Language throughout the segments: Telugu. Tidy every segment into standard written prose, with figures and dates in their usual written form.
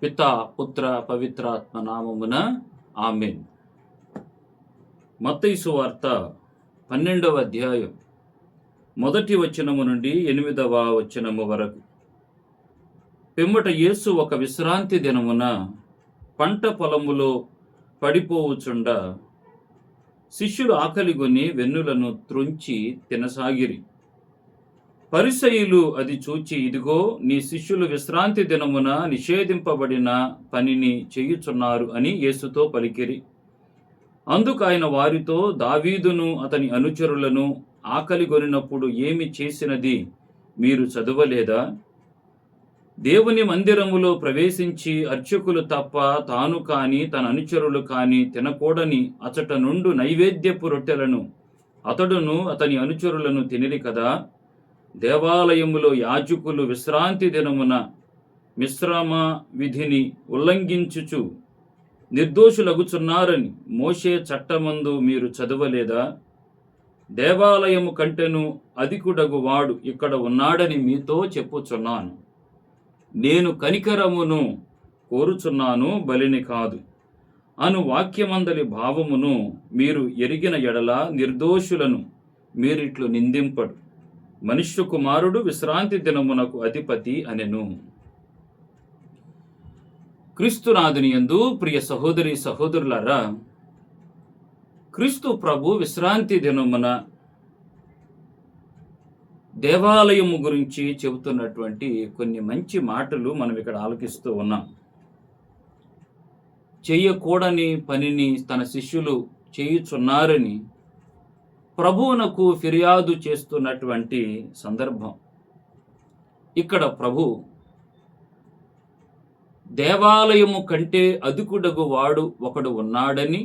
పితా పుత్ర పవిత్రాత్మ నామమున ఆమేన్. మత్తయి సువార్త 12వ అధ్యాయం 1వ వచనము నుండి 8వ వచనము వరకు. పిమ్మట యేసు ఒక విశ్రాంతి దినమున పంట పొలములో పడిపోవుచుండ శిష్యులు ఆకలిగొని వెన్నులను త్రుంచి తినసాగిరి. పరిసయ్యులు అది చూచి, ఇదిగో నీ శిష్యులు విశ్రాంతి దినమున నిషేధింపబడిన పనిని చేయుచున్నారు అని యేసుతో పలికిరి. అందుకు ఆయన వారితో, దావీదును అతని అనుచరులను ఆకలిగొనినప్పుడు ఏమి చేసినది మీరు చదవలేదా? దేవుని మందిరములో ప్రవేశించి అర్చకులు తప్ప తాను కాని తన అనుచరులు కాని తినకూడని అచట నుండు నైవేద్యపు రొట్టెలను అతడును అతని అనుచరులను తినిరి కదా. దేవాలయములో యాజకులు విశ్రాంతి దినమున మిశ్రమ విధిని ఉల్లంఘించుచు నిర్దోషులగుచున్నారని మోషే చట్టమందు మీరు చదవలేదా? దేవాలయము కంటెను అధికుడగు వాడు ఇక్కడ ఉన్నాడని మీతో చెప్పుచున్నాను. నేను కనికరమును కోరుచున్నాను, బలిని కాదు అను వాక్యమందలి భావమును మీరు ఎరిగిన ఎడల నిర్దోషులను మీరిట్లు నిందింపడు. మనుష్య కుమారుడు విశ్రాంతి దినమునకు అధిపతి అనెను. క్రీస్తునాథుని యందు ప్రియ సహోదరి సహోదరులారా, క్రీస్తు ప్రభు విశ్రాంతి దినమున దేవాలయము గురించి చెబుతున్నటువంటి కొన్ని మంచి మాటలు మనం ఇక్కడ ఆలకిస్తూ ఉన్నాం. చేయకూడని పనిని తన శిష్యులు చేయుచున్నారని ప్రభువునకు ఫిర్యాదు చేస్తున్నటువంటి సందర్భం. ఇక్కడ ప్రభు దేవాలయము కంటే అధికుడగు వాడు ఒకడు ఉన్నాడని,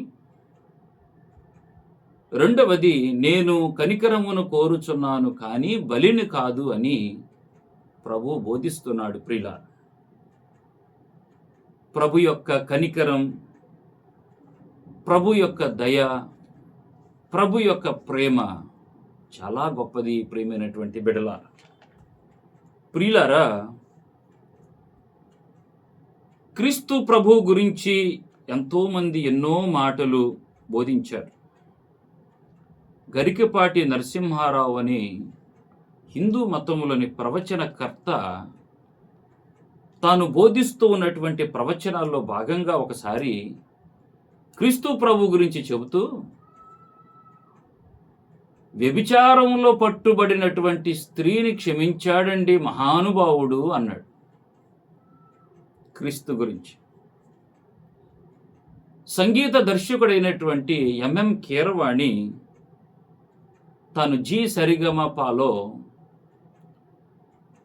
రెండవది నేను కనికరమును కోరుచున్నాను కానీ బలిని కాదు అని ప్రభు బోధిస్తున్నాడు. ప్రియులారా, ప్రభు యొక్క కనికరం, ప్రభు యొక్క దయ, ప్రభు యొక్క ప్రేమ చాలా గొప్పది. ప్రియమైనటువంటి బిడ్డలారా, ప్రియులారా, క్రీస్తు ప్రభు గురించి ఎంతోమంది ఎన్నో మాటలు బోధించారు. గరికపాటి నరసింహారావు అని హిందూ మతములోని ప్రవచనకర్త తాను బోధిస్తూ ఉన్నటువంటి ప్రవచనాల్లో భాగంగా ఒకసారి క్రీస్తు ప్రభు గురించి చెబుతూ, వ్యభిచారంలో పట్టుబడినటువంటి స్త్రీని క్షమించాడండి మహానుభావుడు అన్నాడు క్రీస్తు గురించి. సంగీత దర్శకుడైనటువంటి ఎంఎం కీరవాణి తాను జీ సరిగమపాలో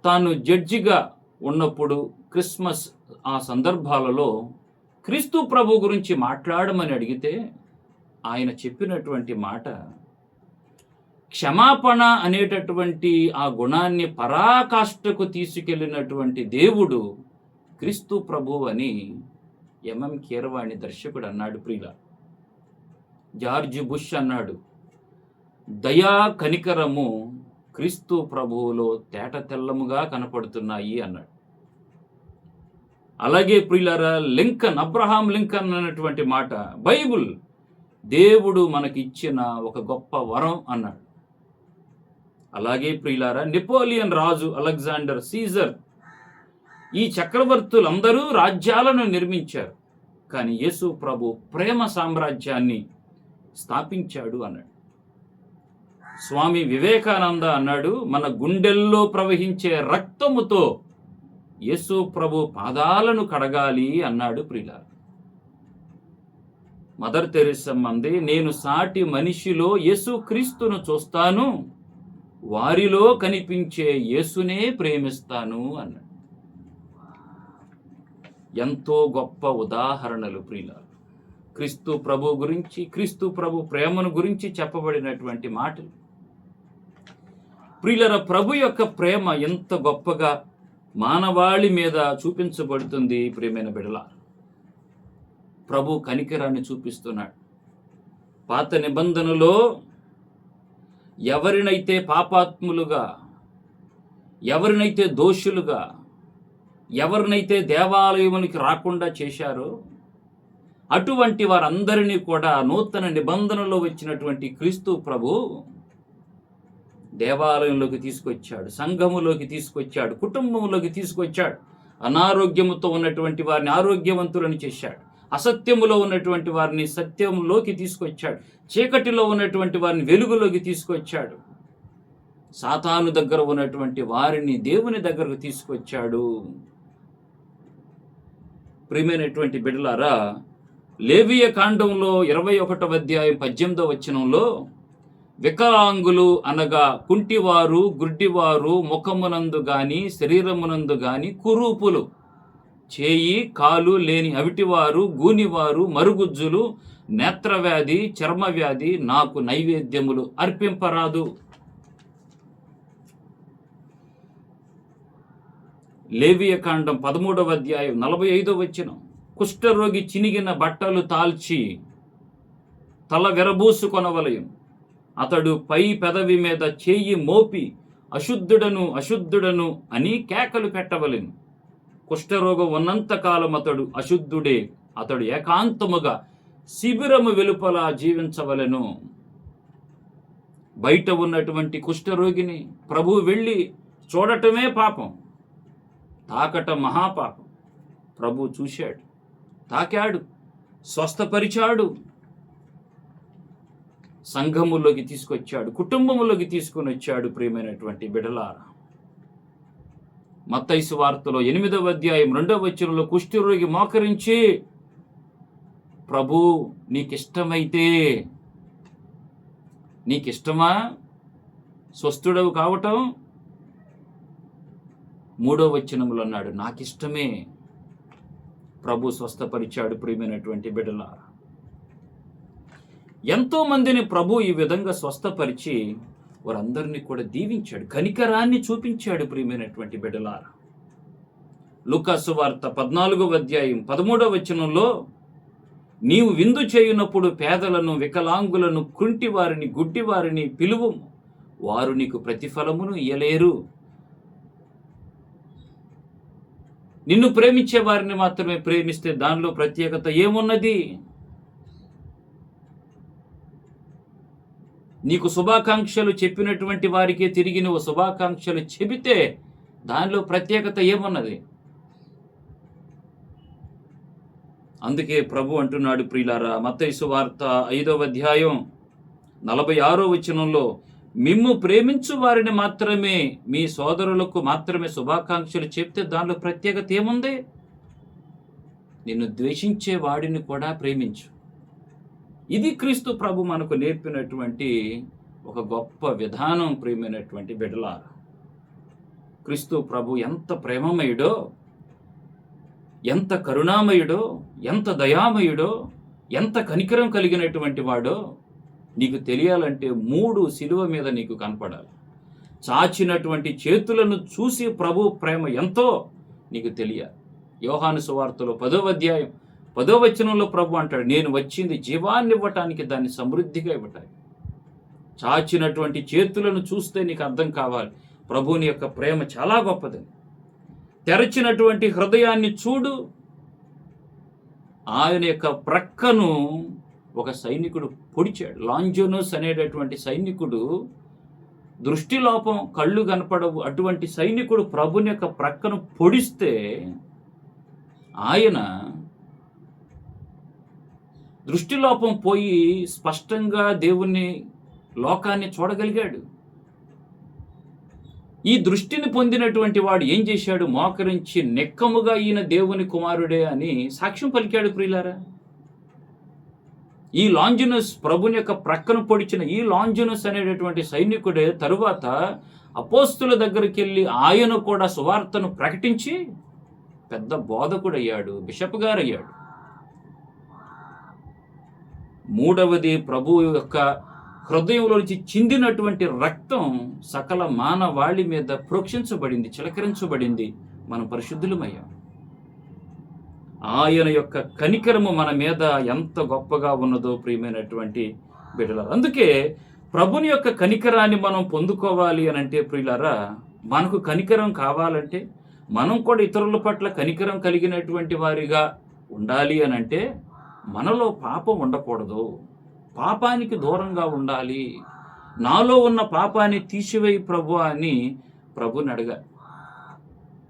తాను జడ్జిగా ఉన్నప్పుడు క్రిస్మస్ ఆ సందర్భాలలో క్రీస్తు ప్రభు గురించి మాట్లాడమని అడిగితే ఆయన చెప్పినటువంటి మాట, క్షమాపణ అనేటటువంటి ఆ గుణాన్ని పరాకాష్ఠకు తీసుకెళ్ళినటువంటి దేవుడు క్రీస్తు ప్రభు అని ఎంఎం కీరవాణి దర్శకుడు అన్నాడు. ప్రియుల జార్జ్ బుష్ అన్నాడు, దయా కనికరము క్రీస్తు ప్రభువులో తేట తెల్లముగా కనపడుతున్నాయి అన్నాడు. అలాగే ప్రియులారా, అబ్రహాం లింకన్ అన్నటువంటి మాట బైబుల్ దేవుడు మనకిచ్చిన ఒక గొప్ప వరం అన్నాడు. అలాగే ప్రియులారా, నెపోలియన్ రాజు, అలెగ్జాండర్, సీజర్, ఈ చక్రవర్తులందరూ రాజ్యాలను నిర్మించారు, కానీ యేసు ప్రభు ప్రేమ సామ్రాజ్యాన్ని స్థాపించాడు అన్నాడు. స్వామి వివేకానంద అన్నాడు, మన గుండెల్లో ప్రవహించే రక్తముతో యేసు ప్రభు పాదాలను కడగాలి అన్నాడు. ప్రియులారా, మదర్ తెరెసమ్మ అంది, నేను సాటి మనిషిలో యేసు క్రీస్తును చూస్తాను, వారిలో కనిపించే యేసునే ప్రేమిస్తాను అన్నాడు. ఎంతో గొప్ప ఉదాహరణలు ప్రియులారా, క్రీస్తు ప్రభు గురించి, క్రీస్తు ప్రభు ప్రేమను గురించి చెప్పబడినటువంటి మాటలు. ప్రియులారా, ప్రభు యొక్క ప్రేమ ఎంత గొప్పగా మానవాళి మీద చూపించబడుతుంది. ప్రియమైన బిడ్డలారా, ప్రభు కనికరాన్ని చూపిస్తున్నాడు. పాత నిబంధనలో ఎవరినైతే పాపాత్ములుగా, ఎవరినైతే దోషులుగా, ఎవరినైతే దేవాలయమునికి రాకుండా చేశారో అటువంటి వారందరినీ కూడా నూతన నిబంధనలో వచ్చినటువంటి క్రీస్తు ప్రభు దేవాలయంలోకి తీసుకొచ్చాడు, సంఘములోకి తీసుకొచ్చాడు, కుటుంబంలోకి తీసుకొచ్చాడు. అనారోగ్యముతో ఉన్నటువంటి వారిని ఆరోగ్యవంతులను చేశాడు, అసత్యములో ఉన్నటువంటి వారిని సత్యంలోకి తీసుకొచ్చాడు, చీకటిలో ఉన్నటువంటి వారిని వెలుగులోకి తీసుకొచ్చాడు, సాతాను దగ్గర ఉన్నటువంటి వారిని దేవుని దగ్గరకు తీసుకొచ్చాడు. ప్రియమైనటువంటి బిడ్డలారా, లేవియ కాండంలో 21వ అధ్యాయం 18వ వచనంలో వికలాంగులు అనగా కుంటివారు, గుడ్డివారు, ముఖమునందు గాని శరీరమునందు గాని కురూపులు, చేయి కాలు లేని అవిటివారు, గూనివారు, మరుగుజ్జులు, నేత్రవ్యాధి, చర్మవ్యాధి నాకు నైవేద్యములు అర్పింపరాదు. లేవియ కాండం 13వ అధ్యాయం 45వ వచనం, కుష్ఠరోగి చినిగిన బట్టలు తాల్చి తల విరబూసుకొనవలయం, అతడు పై పెదవి మీద చేయి మోపి అశుద్ధుడను అశుద్ధుడను అని కేకలు పెట్టవలెను. కుష్ఠరోగం ఉన్నంతకాలం అతడు అశుద్ధుడే, అతడు ఏకాంతముగా శిబిరము వెలుపల జీవించవలెను. బయట ఉన్నటువంటి కుష్ఠరోగిని ప్రభువు వెళ్ళి చూడటమే పాపం, తాకటం మహాపాపం. ప్రభు చూశాడు, తాకాడు, స్వస్థపరిచాడు, సంఘములోకి తీసుకొచ్చాడు, కుటుంబములోకి తీసుకొని వచ్చాడు. ప్రియమైనటువంటి బిడ్డలారా, మత్తయి సువార్తలో 8వ అధ్యాయం 2వ వచనంలో కుష్ఠరోగి మోకరించి, ప్రభు నీకిష్టమైతే, నీకిష్టమా స్వస్థుడవు కావటం? 3వ వచనములో అన్నాడు, నాకిష్టమే. ప్రభు స్వస్థపరిచాడు. ప్రియమైనటువంటి బిడ్డలారా, ఎంతో మందిని ప్రభు ఈ విధంగా స్వస్థపరిచి వారందరినీ కూడా దీవించాడు, కనికరాన్ని చూపించాడు. ప్రియమైనటువంటి బిడ్డలారా, లూకా సువార్త 14వ అధ్యాయం 13వ వచనంలో, నీవు విందు చేయునప్పుడు పేదలను, వికలాంగులను, కుంటివారిని, గుడ్డివారిని పిలువుము, వారు నీకు ప్రతిఫలమును ఇయ్యలేరు. నిన్ను ప్రేమించే వారిని మాత్రమే ప్రేమిస్తే దానిలో ప్రత్యేకత ఏమున్నది? నీకు శుభాకాంక్షలు చెప్పినటువంటి వారికే తిరిగి నువ్వు శుభాకాంక్షలు చెబితే దానిలో ప్రత్యేకత ఏమున్నది? అందుకే ప్రభు అంటున్నాడు, ప్రియులారా, మత్తయి సువార్త 5వ అధ్యాయం 46వ వచనంలో, మిమ్ము ప్రేమించు వారిని మాత్రమే, మీ సోదరులకు మాత్రమే శుభాకాంక్షలు చెప్తే దానిలో ప్రత్యేకత ఏముంది? నిన్ను ద్వేషించే వాడిని కూడా ప్రేమించు. ఇది క్రీస్తు ప్రభు మనకు నేర్పినటువంటి ఒక గొప్ప విధానం. ప్రియమైనటువంటి బిడ్డలారా, క్రీస్తు ప్రభు ఎంత ప్రేమమయుడో, ఎంత కరుణామయుడో, ఎంత దయామయుడో, ఎంత కనికరం కలిగినటువంటి వాడో నీకు తెలియాలంటే 3 సిలువ మీద నీకు కనపడాలి. చాచినటువంటి చేతులను చూసి ప్రభు ప్రేమ ఎంతో నీకు తెలియాలి. యోహాను సువార్తలో 10వ అధ్యాయం 10వ వచనంలో ప్రభు అంటాడు, నేను వచ్చింది జీవాన్ని ఇవ్వటానికి, దాన్ని సమృద్ధిగా ఇవ్వటానికి. చాచినటువంటి చేతులను చూస్తే నీకు అర్థం కావాలి ప్రభువుని యొక్క ప్రేమ చాలా గొప్పదని. తెరచినటువంటి హృదయాన్ని చూడు, ఆయన యొక్క ప్రక్కను ఒక సైనికుడు పొడిచాడు. లాంజోనస్ అనేటటువంటి సైనికుడు, దృష్టిలోపం, కళ్ళు కనపడవు, అటువంటి సైనికుడు ప్రభుని యొక్క ప్రక్కను పొడిస్తే ఆయన దృష్టిలోపం పోయి స్పష్టంగా దేవుణ్ణి, లోకాన్ని చూడగలిగాడు. ఈ దృష్టిని పొందినటువంటి వాడు ఏం చేశాడు? మోకరించి నెక్కముగా ఈయన దేవుని కుమారుడే అని సాక్ష్యం పలికాడు. ప్రియులారా, ఈ లాంజినస్, ప్రభుని యొక్క ప్రక్కను పొడిచిన ఈ లాంజినస్ అనేటటువంటి సైనికుడే తరువాత అపోస్తుల దగ్గరికి వెళ్ళి ఆయన కూడా సువార్తను ప్రకటించి పెద్ద బోధకుడయ్యాడు, బిషప్ గారు అయ్యాడు. 3వది, ప్రభు యొక్క హృదయంలోంచి చిందినటువంటి రక్తం సకల మానవాళి మీద ప్రోక్షించబడింది, చిలకరించబడింది, మనం పరిశుద్ధులమయ్యాం. ఆయన యొక్క కనికరము మన మీద ఎంత గొప్పగా ఉన్నదో ప్రియమైనటువంటి బిడ్డలారా. అందుకే ప్రభుని యొక్క కనికరాన్ని మనం పొందుకోవాలి అని అంటే ప్రియులారా, మనకు కనికరం కావాలంటే మనం కూడా ఇతరుల పట్ల కనికరం కలిగినటువంటి వారిగా ఉండాలి అని అంటే మనలో పాపం ఉండకూడదు, పాపానికి దూరంగా ఉండాలి. నాలో ఉన్న పాపాన్ని తీసివేయి ప్రభు అని ప్రభుని అడగాలి.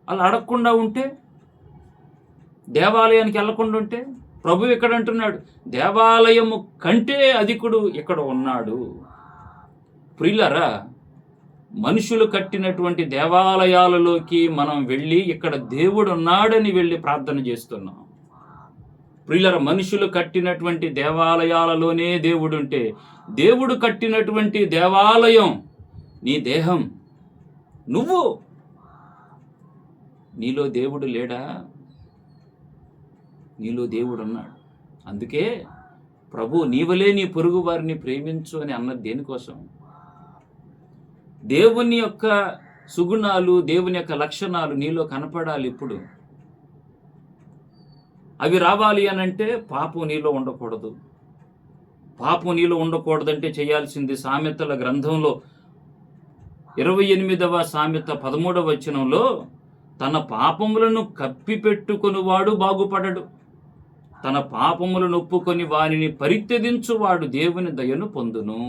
అలా అడగకుండా ఉంటే, దేవాలయానికి వెళ్ళకుండా ఉంటే, ప్రభు ఇక్కడ అంటున్నాడు దేవాలయము కంటే అధికుడు ఇక్కడ ఉన్నాడు. ప్రియులారా, మనుషులు కట్టినటువంటి దేవాలయాలలోకి మనం వెళ్ళి ఇక్కడ దేవుడు ఉన్నాడని వెళ్ళి ప్రార్థన చేస్తున్నాం. ప్రియులారా, మనుషులు కట్టినటువంటి దేవాలయాలలోనే దేవుడు ఉంటే, దేవుడు కట్టినటువంటి దేవాలయం నీ దేహం, నువ్వు. నీలో దేవుడు లేడా? నీలో దేవుడు ఉన్నాడు. అందుకే ప్రభు నీవలే నీ పొరుగు వారిని ప్రేమించు అని అన్నది దేనికోసం? దేవుని యొక్క సుగుణాలు, దేవుని యొక్క లక్షణాలు నీలో కనపడాలి. ఇప్పుడు అవి రావాలి అనంటే పాపం నీలో ఉండకూడదు. పాపం నీలో ఉండకూడదంటే చేయాల్సింది సామెతల గ్రంథంలో 28వ సామెత 13వ వచనంలో, తన పాపములను కప్పిపెట్టుకొనివాడు బాగుపడడు, తన పాపములను ఒప్పుకొని వానిని పరిత్యజించువాడు దేవుని దయను పొందును.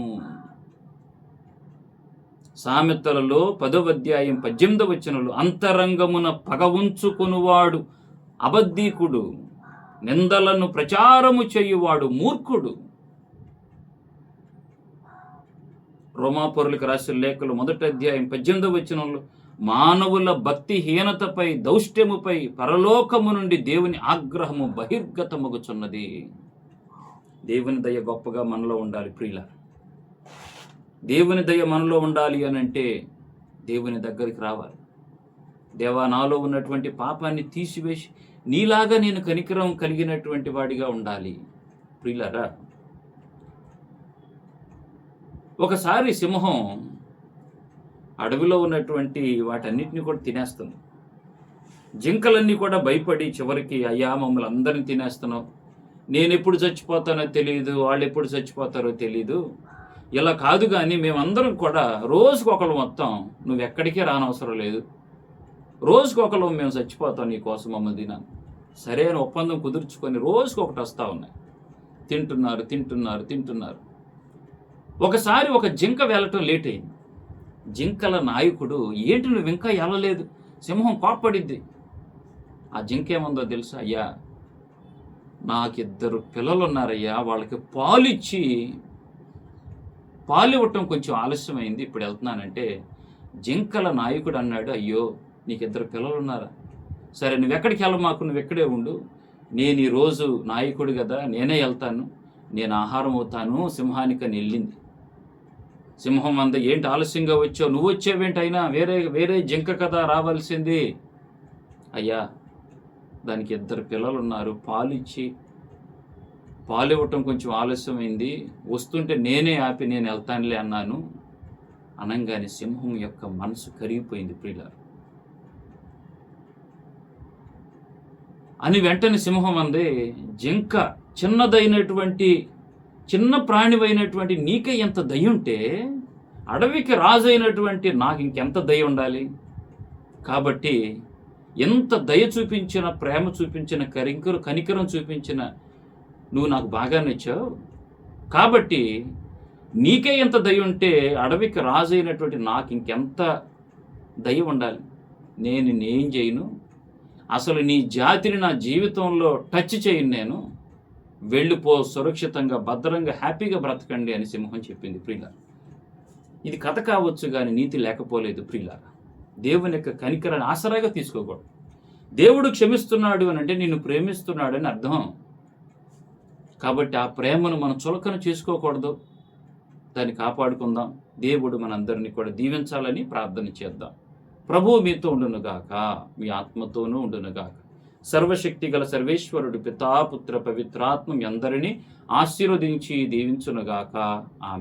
సామెతలలో 10వ అధ్యాయం 18వ వచనంలో, అంతరంగమున పగ ఉంచుకొనువాడు అబద్ధీకుడు, నిందలను ప్రచారము చేయువాడు మూర్ఖుడు. రోమాపౌరులకు రాసిన లేఖలు 1వ అధ్యాయం 18వ వచనంలో, మానవుల భక్తిహీనతపై, దౌష్ట్యముపై పరలోకము నుండి దేవుని ఆగ్రహము బహిర్గతమగుచున్నది. దేవుని దయ గొప్పగా మనలో ఉండాలి ప్రియుల. దేవుని దయ మనలో ఉండాలి అని అంటే దేవుని దగ్గరికి రావాలి. దేవా, నాలో ఉన్నటువంటి పాపాన్ని తీసివేసి నీలాగా నేను కనికరం కలిగినటువంటి వాడిగా ఉండాలి. ప్రియులారా, ఒకసారి సింహం అడవిలో ఉన్నటువంటి వాటన్నిటిని కూడా తినేస్తుంది. జింకలన్నీ కూడా భయపడి చివరికి, అయ్యా మమ్మల్ని అందరినీ తినేస్తున్నావు, నేను ఎప్పుడు చచ్చిపోతానో తెలియదు, వాళ్ళు ఎప్పుడు చచ్చిపోతారో తెలీదు, ఇలా కాదు కానీ మేమందరం కూడా రోజుకొకరు మొత్తం, నువ్వు ఎక్కడికే రానవసరం లేదు, రోజుకొకరు మేము చచ్చిపోతాం నీ కోసం, మమ్మల్ని తినాను. సరే అని ఒప్పందం కుదుర్చుకొని రోజుకొకటి వస్తూ ఉన్నాయి. తింటున్నారు. ఒకసారి ఒక జింక వెళ్ళటం లేట్ అయింది. జింకల నాయకుడు, ఏంటి నువ్వు ఇంకా వెళ్ళలేదు? సింహం కోప్పడిద్ది. ఆ జింక ఏముందో తెలుసా? అయ్యా, నాకిద్దరు పిల్లలు ఉన్నారయ్యా, వాళ్ళకి పాలు ఇవ్వటం కొంచెం ఆలస్యమైంది, ఇప్పుడు వెళ్తున్నానంటే, జింకల నాయకుడు అన్నాడు, అయ్యో నీకు ఇద్దరు పిల్లలు ఉన్నారా? సరే నువ్వు ఎక్కడికి వెళ్ళమాకు, నువ్వు ఎక్కడే ఉండు, నేను ఈరోజు నాయకుడు కదా, నేనే వెళ్తాను, నేను ఆహారం అవుతాను సింహానికని వెళ్ళింది. సింహం అంద, ఏంటి ఆలస్యంగా వచ్చావు, నువ్వు వచ్చావేంటైనా, వేరే జింక కదా రావాల్సింది. అయ్యా, దానికి ఇద్దరు పిల్లలు ఉన్నారు, పాలు ఇవ్వటం కొంచెం ఆలస్యమైంది, వస్తుంటే నేనే ఆపి నేను వెళ్తానులే అన్నాను అనగానే సింహం యొక్క మనసు కరిగిపోయింది ప్రియులారా. అని వెంటనే సింహం అంది, జింక చిన్న ప్రాణివైనటువంటి నీకే ఎంత దయ ఉంటే అడవికి రాజైనటువంటి నాకు ఇంకెంత దయ ఉండాలి? కాబట్టి ఎంత దయ చూపించిన, ప్రేమ చూపించిన, కనికరం చూపించిన నువ్వు నాకు బాగా నచ్చావు, కాబట్టి నీకే ఎంత దయ ఉంటే అడవికి రాజైనటువంటి నాకు ఇంకెంత దయ ఉండాలి? నేనేం చేయను, అసలు నీ జాతిని నా జీవితంలో టచ్ చేయను, నేను వెళ్ళిపో, సురక్షితంగా భద్రంగా హ్యాపీగా బ్రతకండి అని సింహం చెప్పింది ప్రియులారా. ఇది కథ కావచ్చు కానీ నీతి లేకపోలేదు ప్రియులారా. దేవుని యొక్క కనికరాన్ని ఆసరాగా తీసుకోకూడదు. దేవుడు క్షమిస్తున్నాడు అని అంటే నిన్ను ప్రేమిస్తున్నాడు అని అర్థం. కాబట్టి ఆ ప్రేమను మనం చులకన చేసుకోకూడదు, దాన్ని కాపాడుకుందాం. దేవుడు మనందరినీ కూడా దీవించాలని ప్రార్థన చేద్దాం. ప్రభువు మీతో ఉండునుగాక, మీ ఆత్మతోనూ ఉండునుగాక. సర్వశక్తి గల సర్వేశ్వరుడు పితా, పుత్ర, పవిత్రాత్మ మీ అందరినీ ఆశీర్వదించి దీవించునుగాక. ఆమేన్.